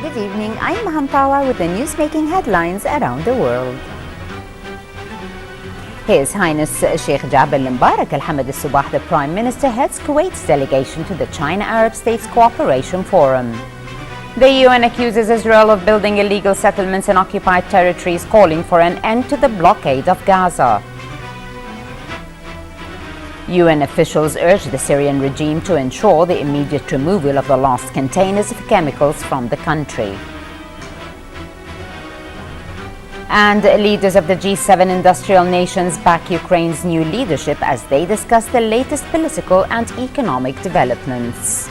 Good evening, I'm Mahampawa with the news-making headlines around the world. His Highness Sheikh Jabir Mbarak Al Hamad Al Sabah, the Prime Minister, heads Kuwait's delegation to the China-Arab States Cooperation Forum. The UN accuses Israel of building illegal settlements in occupied territories, calling for an end to the blockade of Gaza. UN officials urge the Syrian regime to ensure the immediate removal of the lost containers of chemicals from the country. And leaders of the G7 industrial nations back Ukraine's new leadership as they discuss the latest political and economic developments.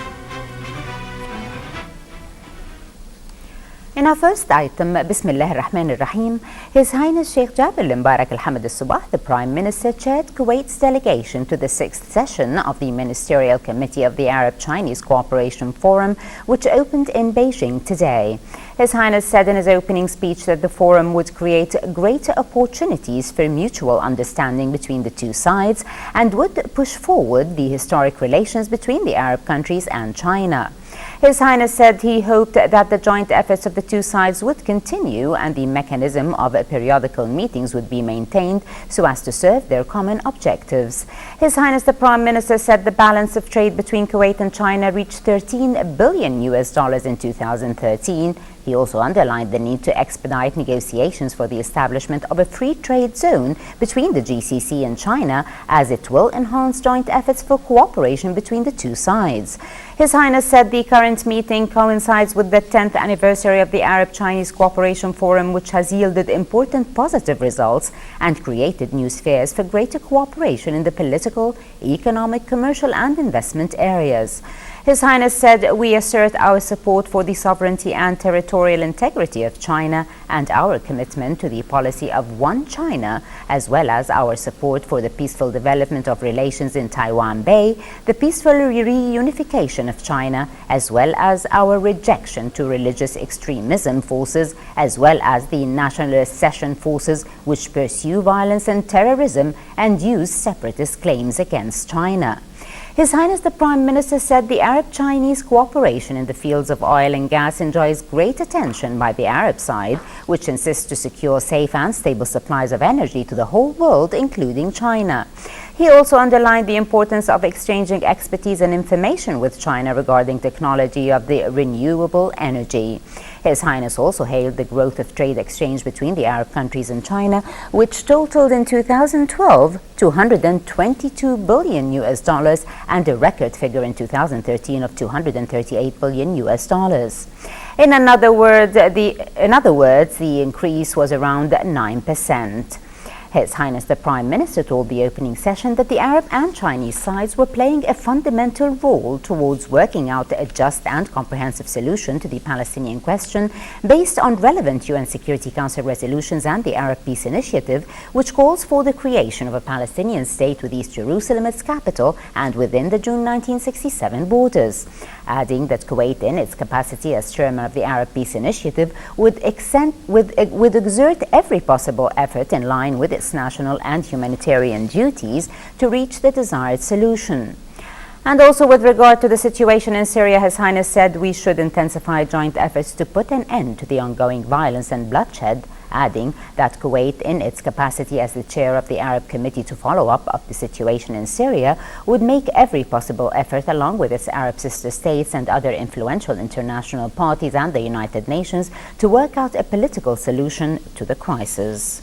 In our first item, Bismillah ar-Rahman ar-Rahim, His Highness Sheikh Jabir Mbarak Al Hamad Al Sabah, the Prime Minister, chaired Kuwait's delegation to the 6th session of the Ministerial Committee of the Arab-Chinese Cooperation Forum, which opened in Beijing today. His Highness said in his opening speech that the forum would create greater opportunities for mutual understanding between the two sides and would push forward the historic relations between the Arab countries and China. His Highness said he hoped that the joint efforts of the two sides would continue and the mechanism of periodical meetings would be maintained so as to serve their common objectives. His Highness the Prime Minister said the balance of trade between Kuwait and China reached $13 billion in 2013. He also underlined the need to expedite negotiations for the establishment of a free trade zone between the GCC and China, as it will enhance joint efforts for cooperation between the two sides. His Highness said the current meeting coincides with the 10th anniversary of the Arab-Chinese Cooperation Forum, which has yielded important positive results and created new spheres for greater cooperation in the political, economic, commercial and investment areas. His Highness said, "We assert our support for the sovereignty and territorial integrity of China and our commitment to the policy of one China, as well as our support for the peaceful development of relations in Taiwan Bay, the peaceful reunification of China, as well as our rejection to religious extremism forces, as well as the nationalist secession forces which pursue violence and terrorism and use separatist claims against China." His Highness the Prime Minister said the Arab-Chinese cooperation in the fields of oil and gas enjoys great attention by the Arab side, which insists to secure safe and stable supplies of energy to the whole world, including China. He also underlined the importance of exchanging expertise and information with China regarding technology of the renewable energy. His Highness also hailed the growth of trade exchange between the Arab countries and China, which totaled in 2012 $222 billion and a record figure in 2013 of $238 billion. In other words, the increase was around 9%. His Highness the Prime Minister told the opening session that the Arab and Chinese sides were playing a fundamental role towards working out a just and comprehensive solution to the Palestinian question based on relevant UN Security Council resolutions and the Arab Peace Initiative, which calls for the creation of a Palestinian state with East Jerusalem its capital and within the June 1967 borders, adding that Kuwait, in its capacity as chairman of the Arab Peace Initiative, would exert every possible effort in line with its national and humanitarian duties to reach the desired solution. And also with regard to the situation in Syria, His Highness said we should intensify joint efforts to put an end to the ongoing violence and bloodshed, adding that Kuwait, in its capacity as the chair of the Arab Committee to follow up of the situation in Syria, would make every possible effort along with its Arab sister states and other influential international parties and the United Nations to work out a political solution to the crisis.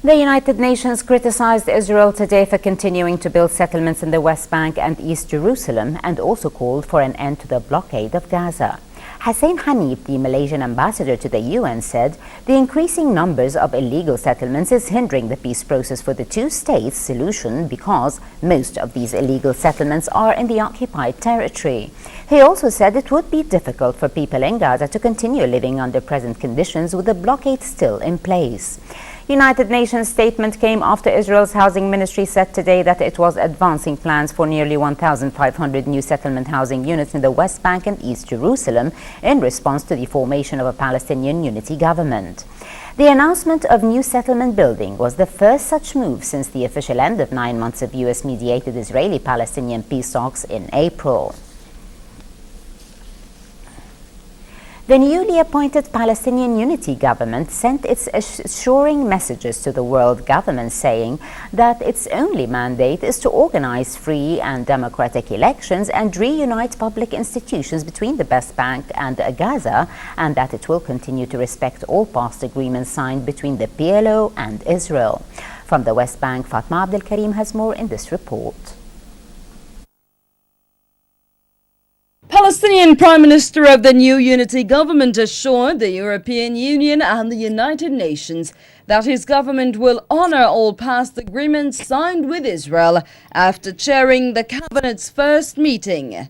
The United Nations criticized Israel today for continuing to build settlements in the West Bank and East Jerusalem and also called for an end to the blockade of Gaza. Hussein Hanif, the Malaysian ambassador to the UN, said the increasing numbers of illegal settlements is hindering the peace process for the two-state solution because most of these illegal settlements are in the occupied territory. He also said it would be difficult for people in Gaza to continue living under present conditions with the blockade still in place. United Nations statement came after Israel's housing ministry said today that it was advancing plans for nearly 1,500 new settlement housing units in the West Bank and East Jerusalem in response to the formation of a Palestinian unity government. The announcement of new settlement building was the first such move since the official end of 9 months of US-mediated Israeli-Palestinian peace talks in April. The newly appointed Palestinian Unity government sent its assuring messages to the world government, saying that its only mandate is to organize free and democratic elections and reunite public institutions between the West Bank and Gaza, and that it will continue to respect all past agreements signed between the PLO and Israel. From the West Bank, Fatma Abdel Karim has more in this report. Palestinian Prime Minister of the new unity government assured the European Union and the United Nations that his government will honor all past agreements signed with Israel after chairing the cabinet's first meeting.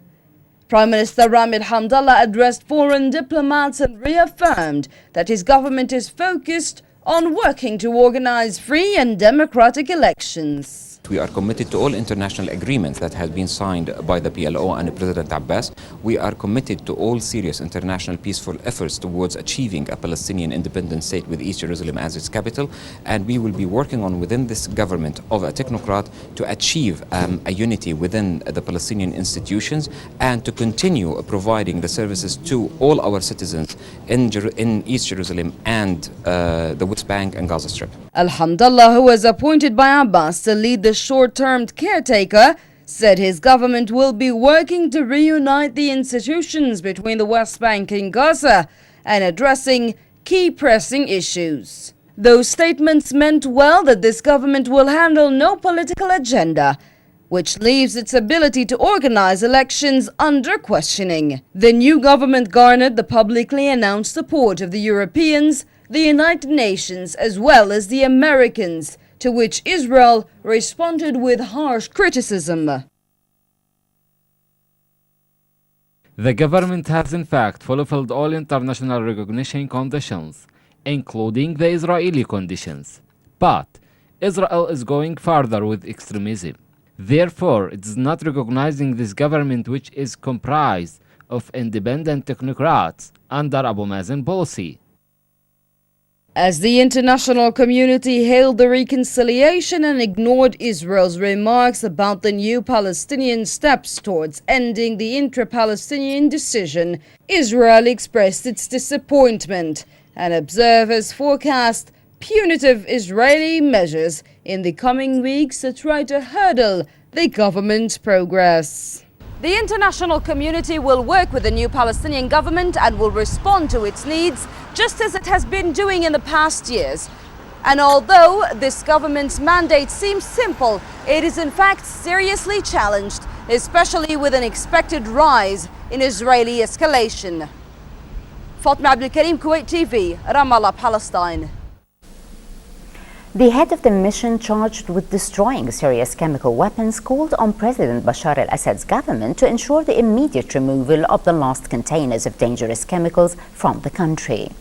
Prime Minister Ramid Hamdallah addressed foreign diplomats and reaffirmed that his government is focused on working to organize free and democratic elections. We are committed to all international agreements that have been signed by the PLO and President Abbas. We are committed to all serious international peaceful efforts towards achieving a Palestinian independent state with East Jerusalem as its capital. And we will be working on within this government of a technocrat to achieve a unity within the Palestinian institutions and to continue providing the services to all our citizens in East Jerusalem and the West Bank and Gaza Strip. Al-Hamdallah, who was appointed by Abbas to lead the short-term caretaker, said his government will be working to reunite the institutions between the West Bank and Gaza and addressing key pressing issues. Those statements meant well that this government will handle no political agenda, which leaves its ability to organize elections under questioning. The new government garnered the publicly announced support of the Europeans, the United Nations, as well as the Americans, to which Israel responded with harsh criticism. The government has in fact fulfilled all international recognition conditions, including the Israeli conditions. But Israel is going further with extremism. Therefore, it is not recognizing this government, which is comprised of independent technocrats under Abu Mazen policy. As the international community hailed the reconciliation and ignored Israel's remarks about the new Palestinian steps towards ending the intra-Palestinian decision, Israel expressed its disappointment, and observers forecast punitive Israeli measures in the coming weeks to try to hurdle the government's progress. The international community will work with the new Palestinian government and will respond to its needs, just as it has been doing in the past years. And although this government's mandate seems simple, it is in fact seriously challenged, especially with an expected rise in Israeli escalation. Fatma Abdel Karim, Kuwait TV, Ramallah, Palestine. The head of the mission charged with destroying Syria's chemical weapons called on President Bashar al-Assad's government to ensure the immediate removal of the last containers of dangerous chemicals from the country.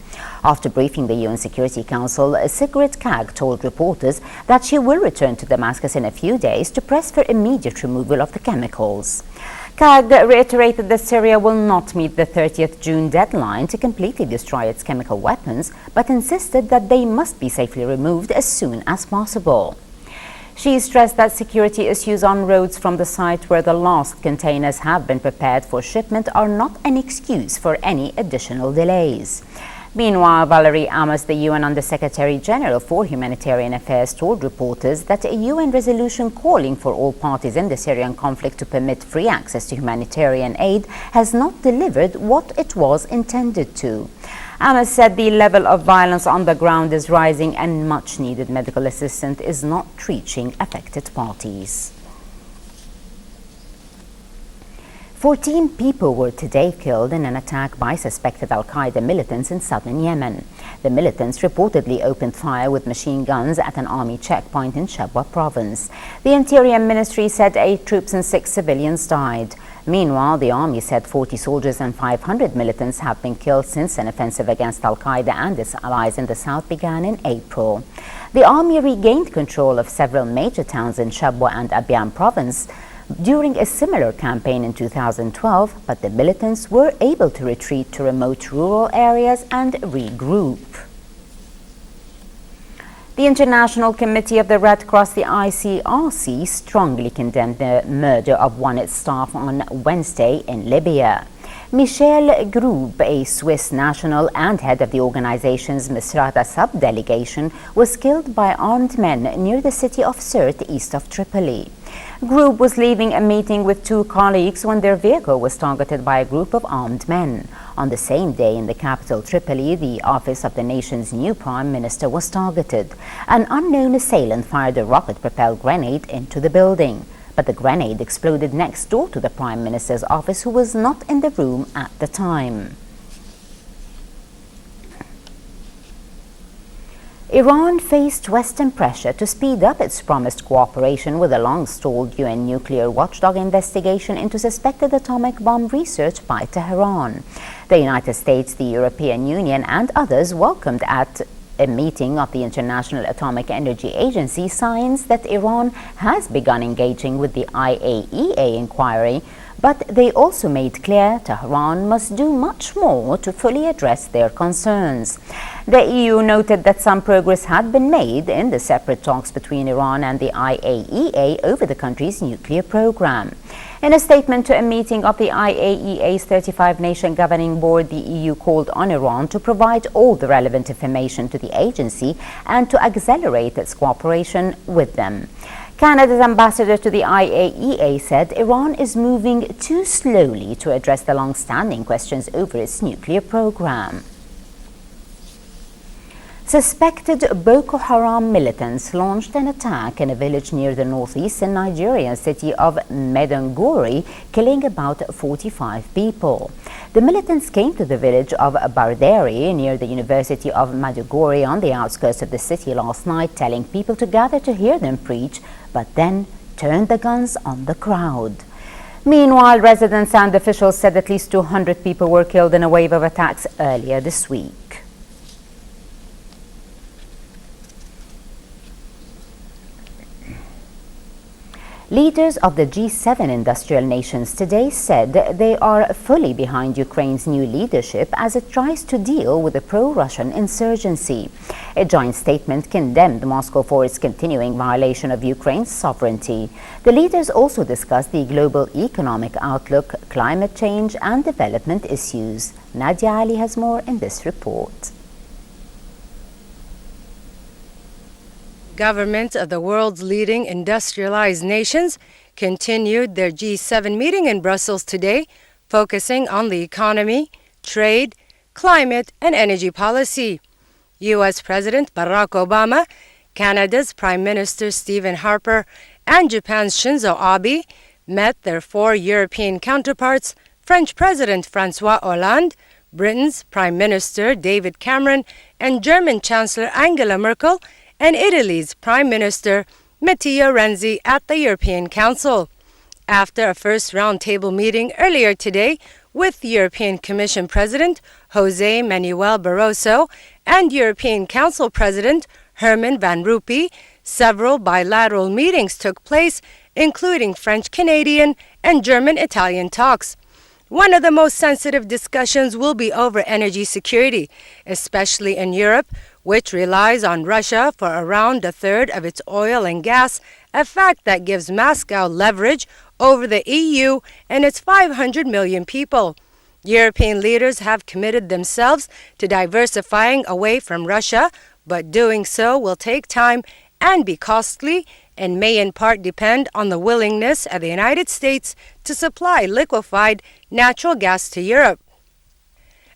After briefing the UN Security Council, Sigrid Kaag told reporters that she will return to Damascus in a few days to press for immediate removal of the chemicals. Kaag reiterated that Syria will not meet the 30th June deadline to completely destroy its chemical weapons, but insisted that they must be safely removed as soon as possible. She stressed that security issues on roads from the site where the last containers have been prepared for shipment are not an excuse for any additional delays. Meanwhile, Valerie Amos, the UN Under-Secretary General for Humanitarian Affairs, told reporters that a UN resolution calling for all parties in the Syrian conflict to permit free access to humanitarian aid has not delivered what it was intended to. Amos said the level of violence on the ground is rising and much-needed medical assistance is not reaching affected parties. 14 people were today killed in an attack by suspected al-Qaeda militants in southern Yemen. The militants reportedly opened fire with machine guns at an army checkpoint in Shabwa province. The Interior Ministry said 8 troops and 6 civilians died. Meanwhile, the army said 40 soldiers and 500 militants have been killed since an offensive against al-Qaeda and its allies in the south began in April. The army regained control of several major towns in Shabwa and Abyan province during a similar campaign in 2012, but the militants were able to retreat to remote rural areas and regroup. The International Committee of the Red Cross, the ICRC, strongly condemned the murder of one of its staff on Wednesday in Libya. Michel Groub, a Swiss national and head of the organization's Misrata sub-delegation, was killed by armed men near the city of Sirte, east of Tripoli. Groub was leaving a meeting with two colleagues when their vehicle was targeted by a group of armed men. On the same day in the capital Tripoli, the office of the nation's new prime minister was targeted. An unknown assailant fired a rocket-propelled grenade into the building. But the grenade exploded next door to the Prime Minister's office, who was not in the room at the time. Iran faced Western pressure to speed up its promised cooperation with a long-stalled UN nuclear watchdog investigation into suspected atomic bomb research by Tehran. The United States, the European Union, and others welcomed at a meeting of the International Atomic Energy Agency signs that Iran has begun engaging with the IAEA inquiry, but they also made clear Tehran must do much more to fully address their concerns. The EU noted that some progress had been made in the separate talks between Iran and the IAEA over the country's nuclear program. In a statement to a meeting of the IAEA's 35-nation governing board, the EU called on Iran to provide all the relevant information to the agency and to accelerate its cooperation with them. Canada's ambassador to the IAEA said Iran is moving too slowly to address the long-standing questions over its nuclear program. Suspected Boko Haram militants launched an attack in a village near the northeastern Nigerian city of Maiduguri, killing about 45 people. The militants came to the village of Barderi near the University of Maiduguri on the outskirts of the city last night, telling people to gather to hear them preach, but then turned the guns on the crowd. Meanwhile, residents and officials said at least 200 people were killed in a wave of attacks earlier this week. Leaders of the G7 industrial nations today said they are fully behind Ukraine's new leadership as it tries to deal with the pro-Russian insurgency. A joint statement condemned Moscow for its continuing violation of Ukraine's sovereignty. The leaders also discussed the global economic outlook, climate change and development issues. Nadia Ali has more in this report. Governments of the world's leading industrialized nations continued their G7 meeting in Brussels today, focusing on the economy, trade, climate, and energy policy. U.S. President Barack Obama, Canada's Prime Minister Stephen Harper, and Japan's Shinzo Abe met their four European counterparts, French President François Hollande, Britain's Prime Minister David Cameron, and German Chancellor Angela Merkel, and Italy's Prime Minister Matteo Renzi at the European Council. After a first roundtable meeting earlier today with European Commission President José Manuel Barroso and European Council President Herman Van Rompuy, several bilateral meetings took place, including French-Canadian and German-Italian talks. One of the most sensitive discussions will be over energy security, especially in Europe, which relies on Russia for around a third of its oil and gas, a fact that gives Moscow leverage over the EU and its 500 million people. European leaders have committed themselves to diversifying away from Russia, but doing so will take time and be costly and may in part depend on the willingness of the United States to supply liquefied natural gas to Europe.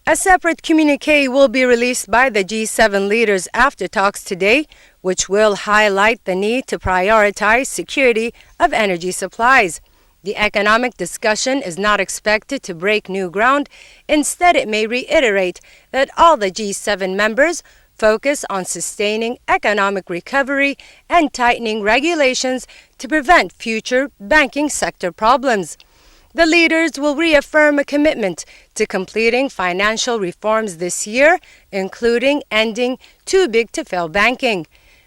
A separate communiqué will be released by the G7 leaders after talks today, which will highlight the need to prioritize security of energy supplies. The economic discussion is not expected to break new ground. Instead, it may reiterate that all the G7 members focus on sustaining economic recovery and tightening regulations to prevent future banking sector problems. The leaders will reaffirm a commitment to completing financial reforms this year, including ending too-big-to-fail banking.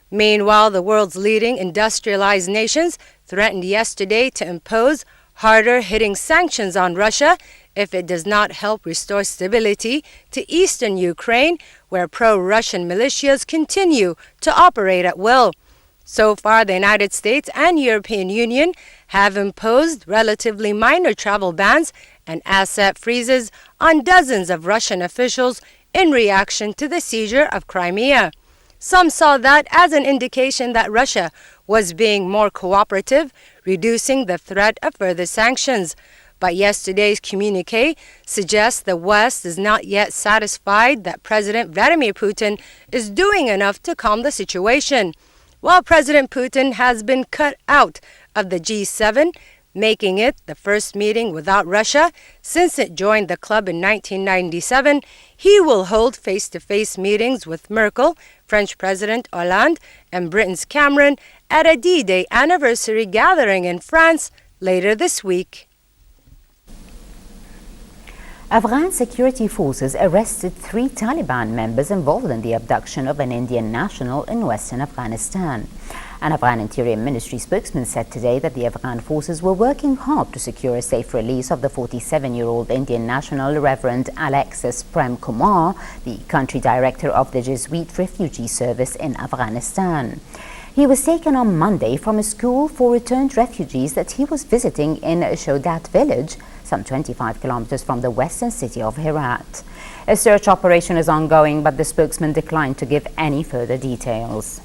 Meanwhile, the world's leading industrialized nations threatened yesterday to impose harder hitting sanctions on Russia if it does not help restore stability to eastern Ukraine, where pro-Russian militias continue to operate at will. So far, the United States and European Union have imposed relatively minor travel bans and asset freezes on dozens of Russian officials in reaction to the seizure of Crimea. Some saw that as an indication that Russia was being more cooperative, reducing the threat of further sanctions. But yesterday's communiqué suggests the West is not yet satisfied that President Vladimir Putin is doing enough to calm the situation. While President Putin has been cut out of the G7, making it the first meeting without Russia since it joined the club in 1997, he will hold face-to-face meetings with Merkel, French President Hollande, and Britain's Cameron at a D-Day anniversary gathering in France later this week. Afghan security forces arrested 3 Taliban members involved in the abduction of an Indian national in western Afghanistan. An Afghan Interior Ministry spokesman said today that the Afghan forces were working hard to secure a safe release of the 47-year-old Indian national Reverend Alexis Prem Kumar, the country director of the Jesuit Refugee Service in Afghanistan. He was taken on Monday from a school for returned refugees that he was visiting in Shodat village, some 25 kilometers from the western city of Herat. A search operation is ongoing, but the spokesman declined to give any further details.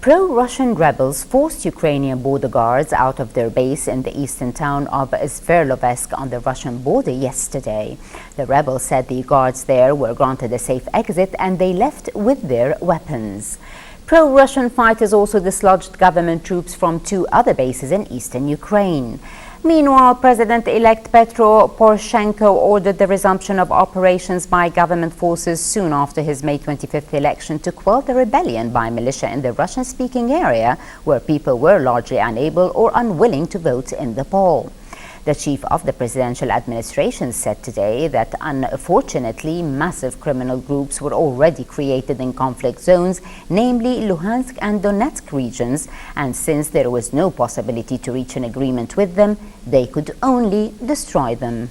Pro-Russian rebels forced Ukrainian border guards out of their base in the eastern town of Sverdlovsk on the Russian border yesterday. The rebels said the guards there were granted a safe exit and they left with their weapons. Pro-Russian fighters also dislodged government troops from 2 other bases in eastern Ukraine. Meanwhile, President-elect Petro Poroshenko ordered the resumption of operations by government forces soon after his May 25th election to quell the rebellion by militia in the Russian-speaking area, where people were largely unable or unwilling to vote in the poll. The chief of the presidential administration said today that unfortunately massive criminal groups were already created in conflict zones, namely Luhansk and Donetsk regions, and since there was no possibility to reach an agreement with them, they could only destroy them.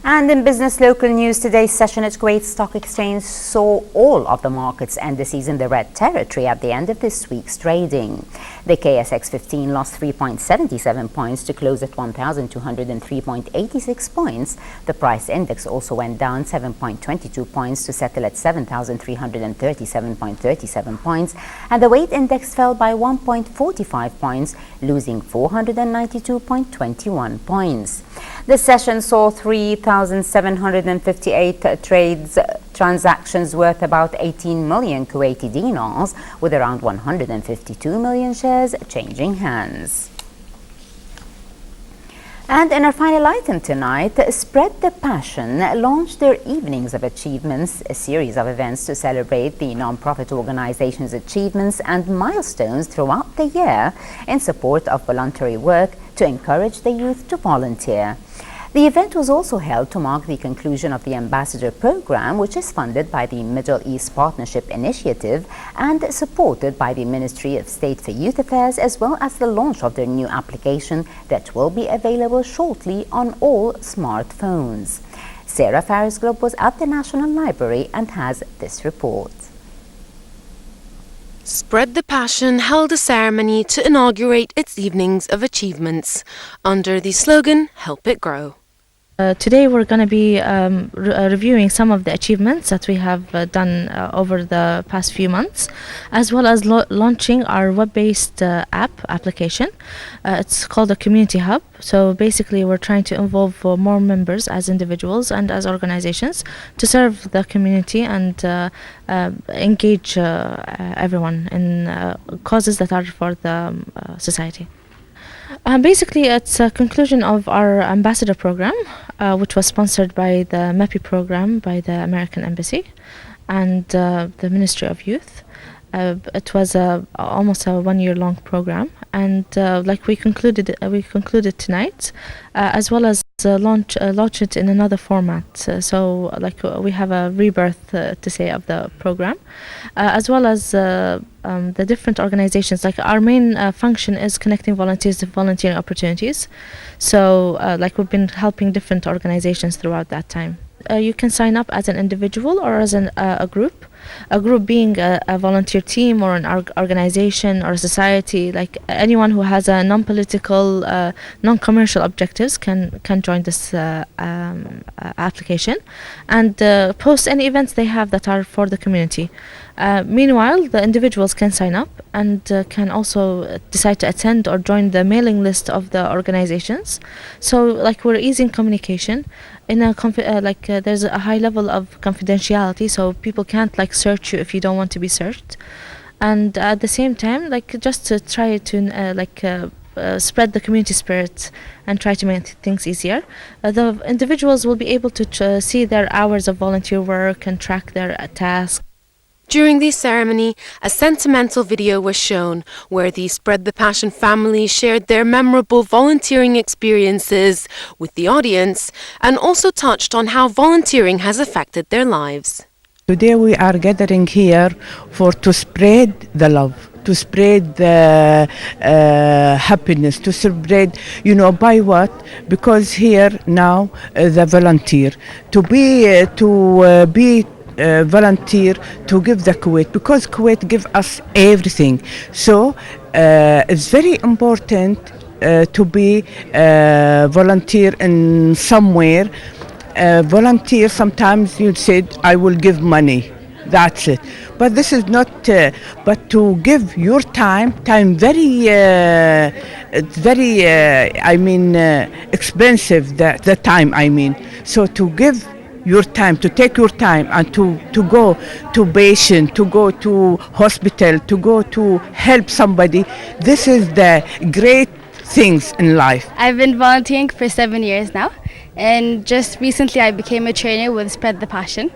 And in business local news, today's session at Kuwait Stock Exchange saw all of the markets indices in the red territory at the end of this week's trading. The KSX 15 lost 3.77 points to close at 1,203.86 points. The price index also went down 7.22 points to settle at 7,337.37 points, and the weight index fell by 1.45 points, losing 492.21 points. The session saw 3,758 transactions worth about 18 million Kuwaiti dinars, with around 152 million shares changing hands. And in our final item tonight, Spread the Passion launched their Evenings of Achievements, a series of events to celebrate the non-profit organization's achievements and milestones throughout the year in support of voluntary work to encourage the youth to volunteer. The event was also held to mark the conclusion of the Ambassador Program, which is funded by the Middle East Partnership Initiative and supported by the Ministry of State for Youth Affairs, as well as the launch of their new application that will be available shortly on all smartphones. Sarah Farris Globe was at the National Library and has this report. Spread the Passion held a ceremony to inaugurate its Evenings of Achievements under the slogan, Help It Grow. Today we're going to be reviewing some of the achievements that we have done over the past few months, as well as launching our web-based application. It's called a Community Hub. So basically we're trying to involve more members as individuals and as organizations to serve the community and engage everyone in causes that are for the society. Basically, it's a conclusion of our ambassador program, which was sponsored by the MEPI program by the American Embassy and the Ministry of Youth. It was almost a 1-year-long program, and like we concluded tonight, as well as launch it in another format. So we have a rebirth to say of the program, as well as the different organizations. Like our main function is connecting volunteers to volunteering opportunities. So we've been helping different organizations throughout that time. You can sign up as an individual or as a group. A group being a volunteer team or an organization or a society. Like anyone who has a non-political, non-commercial objectives can join this application and post any events they have that are for the community. Meanwhile, the individuals can sign up and can also decide to attend or join the mailing list of the organizations. So we're easing communication. In a there's a high level of confidentiality, so people can't search you if you don't want to be searched. And at the same time, just to try to spread the community spirit and try to make things easier, the individuals will be able to see their hours of volunteer work and track their tasks. During the ceremony, a sentimental video was shown where the Spread the Passion family shared their memorable volunteering experiences with the audience and also touched on how volunteering has affected their lives. Today we are gathering here to spread the love, to spread the happiness, to spread, by what? Because here now the volunteer, to be volunteer to give the Kuwait, because Kuwait give us everything. So it's very important to be volunteer in somewhere. Volunteer, sometimes you said, I will give money. That's it. But this is not, but to give your time very, it's very, expensive, the time, So to give your time, to take your time and to go to patient, to go to hospital, to go to help somebody. This is the great things in life. I've been volunteering for 7 years now, and just recently I became a trainer with Spread the Passion,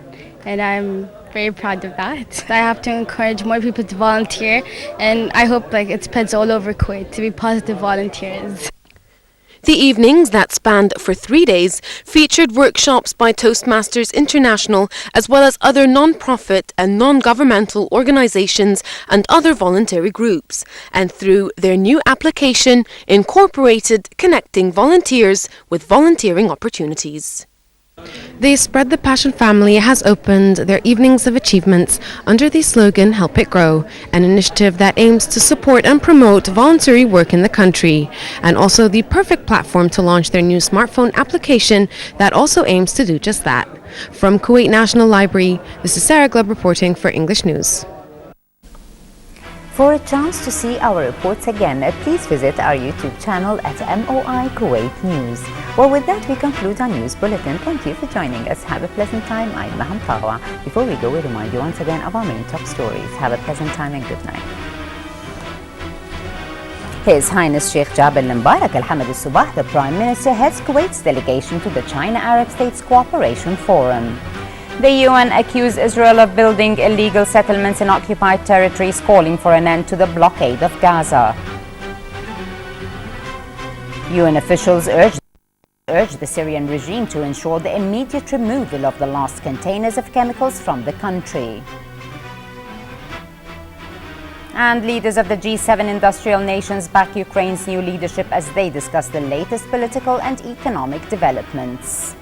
and I'm very proud of that. I have to encourage more people to volunteer, and I hope it spreads all over Kuwait to be positive volunteers. The evenings that spanned for 3 days featured workshops by Toastmasters International as well as other non-profit and non-governmental organizations and other voluntary groups, and through their new application incorporated connecting volunteers with volunteering opportunities. The Spread the Passion family has opened their Evenings of Achievements under the slogan Help It Grow, an initiative that aims to support and promote voluntary work in the country, and also the perfect platform to launch their new smartphone application that also aims to do just that. From Kuwait National Library, this is Sarah Glubb reporting for English News. For a chance to see our reports again, please visit our YouTube channel at MOI Kuwait News. Well, with that, we conclude our news bulletin. Thank you for joining us. Have a pleasant time. I'm Maham Tawa. Before we go, we remind you once again of our main top stories. Have a pleasant time and good night. His Highness Sheikh Jabir Mbarak Al-Hamad Al-Subah, the Prime Minister, heads Kuwait's delegation to the China-Arab States Cooperation Forum. The UN accused Israel of building illegal settlements in occupied territories, calling for an end to the blockade of Gaza. UN officials urged the Syrian regime to ensure the immediate removal of the last containers of chemicals from the country. And leaders of the G7 industrial nations back Ukraine's new leadership as they discuss the latest political and economic developments.